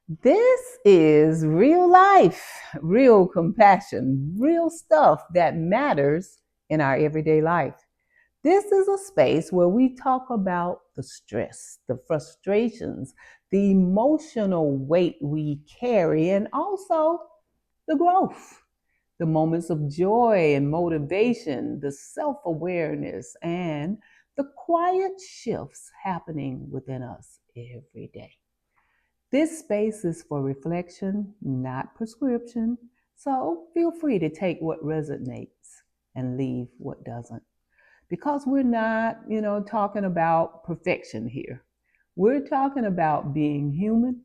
This is real life, real compassion, real stuff that matters in our everyday life. This is a space where we talk about the stress, the frustrations, the emotional weight we carry, and also the growth, the moments of joy and motivation, the self awareness, and the quiet shifts happening within us every day. This space is for reflection, not prescription. So feel free to take what resonates and leave what doesn't. Because we're not, talking about perfection here. We're talking about being human,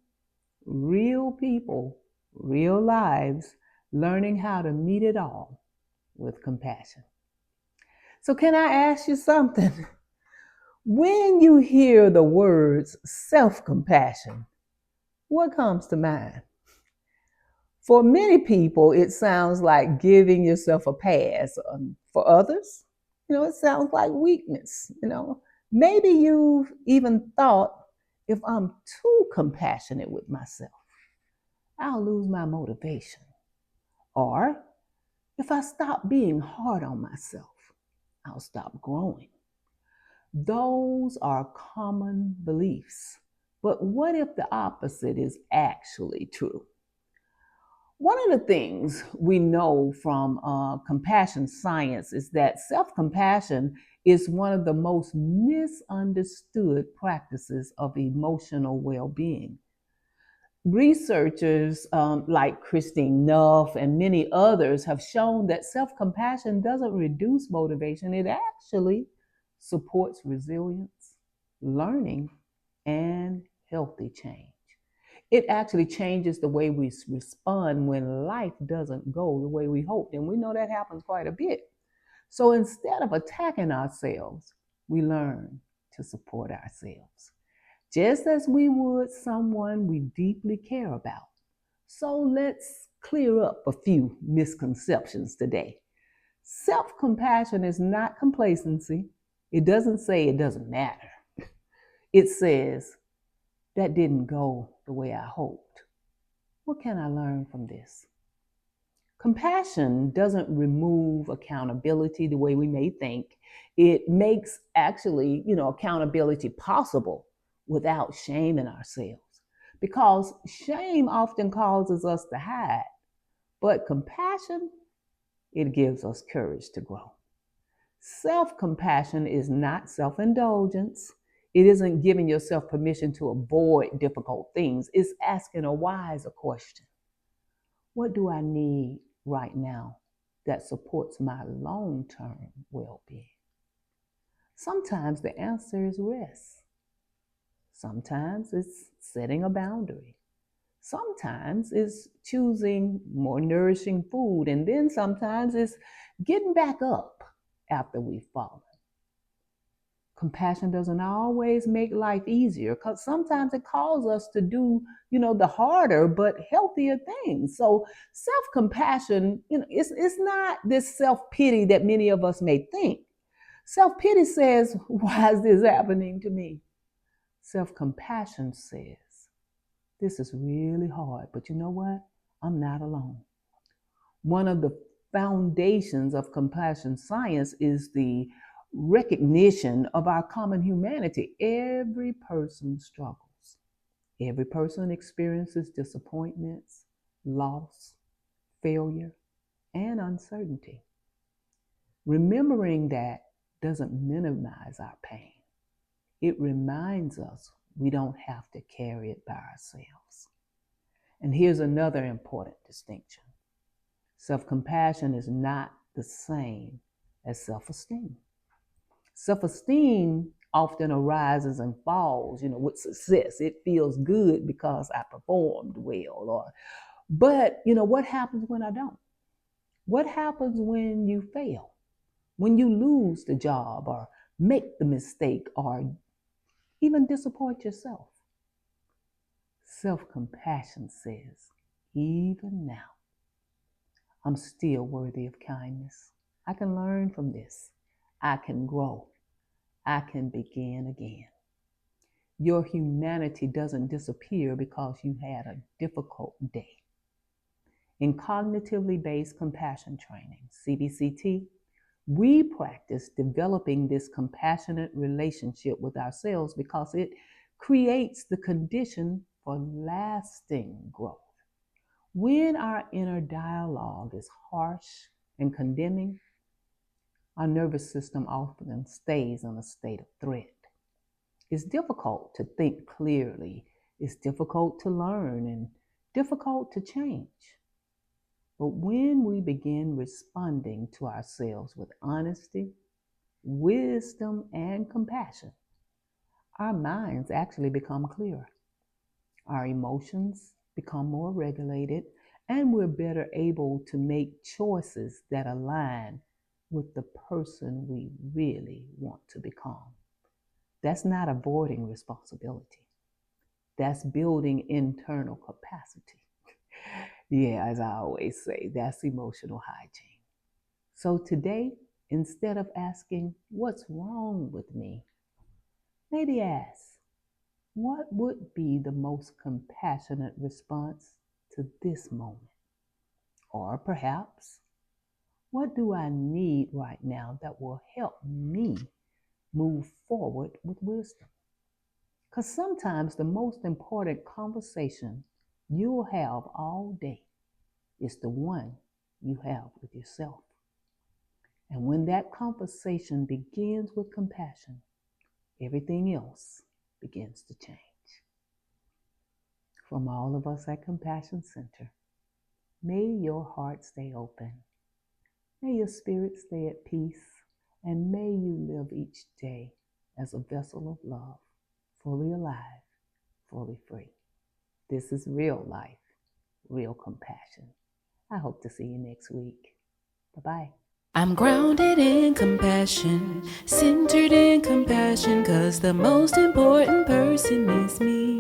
real people, real lives, learning how to meet it all with compassion. So, can I ask you something? When you hear the words self compassion, what comes to mind? For many people, it sounds like giving yourself a pass. For others, it sounds like weakness. Maybe you've even thought, if I'm too compassionate with myself, I'll lose my motivation. Or if I stop being hard on myself, I'll stop growing. Those are common beliefs. But what if the opposite is actually true? One of the things we know from compassion science is that self compassion is one of the most misunderstood practices of emotional well being. Researchers like Christine Nuff and many others have shown that self compassion doesn't reduce motivation, it actually supports resilience, learning, and healthy change. It actually changes the way we respond when life doesn't go the way we hoped. And we know that happens quite a bit. So instead of attacking ourselves, we learn to support ourselves, just as we would someone we deeply care about. So let's clear up a few misconceptions today. Self compassion is not complacency. It doesn't say it doesn't matter. It says that didn't go the way I hoped. What can I learn from this? Compassion doesn't remove accountability the way we may think. It makes actually, accountability possible without shaming ourselves. Because shame often causes us to hide, but compassion, it gives us courage to grow. Self compassion is not self indulgence. It isn't giving yourself permission to avoid difficult things. It's asking a wiser question. What do I need right now that supports my long term well being? Sometimes the answer is rest. Sometimes it's setting a boundary. Sometimes it's choosing more nourishing food. And then sometimes it's getting back up after we've fallen. Compassion doesn't always make life easier because sometimes it calls us to do, the harder but healthier things. So self-compassion, it's not this self-pity that many of us may think. Self-pity says, why is this happening to me? Self-compassion says, this is really hard, but you know what? I'm not alone. One of the foundations of compassion science is the recognition of our common humanity. Every person struggles. Every person experiences disappointments, loss, failure, and uncertainty. Remembering that doesn't minimize our pain. It reminds us we don't have to carry it by ourselves. And here's another important distinction. Self-compassion is not the same as self-esteem. Self-esteem often arises and falls, with success. It feels good because I performed well. But what happens when I don't? What happens when you fail? When you lose the job or make the mistake or even disappoint yourself? Self-compassion says, even now, I'm still worthy of kindness. I can learn from this. I can grow. I can begin again. Your humanity doesn't disappear because you had a difficult day. In cognitively based compassion training, CBCT, we practice developing this compassionate relationship with ourselves because it creates the condition for lasting growth. When our inner dialogue is harsh and condemning, our nervous system often stays in a state of threat. It's difficult to think clearly, it's difficult to learn, and difficult to change. But when we begin responding to ourselves with honesty, wisdom, and compassion, our minds actually become clearer. Our emotions become more regulated, and we're better able to make choices that align with the person we really want to become. That's not avoiding responsibility. That's building internal capacity. Yeah, as I always say, that's emotional hygiene. So today, instead of asking, what's wrong with me? Maybe ask, what would be the most compassionate response to this moment? Or perhaps, what do I need right now that will help me move forward with wisdom? Because sometimes the most important conversation you'll have all day is the one you have with yourself. And when that conversation begins with compassion, everything else begins to change. From all of us at Compassion Center, may your heart stay open. May your spirit stay at peace. And may you live each day as a vessel of love, fully alive, fully free. This is real life, real compassion. I hope to see you next week. Bye-bye. I'm grounded in compassion, centered in compassion, 'cause the most important person is me.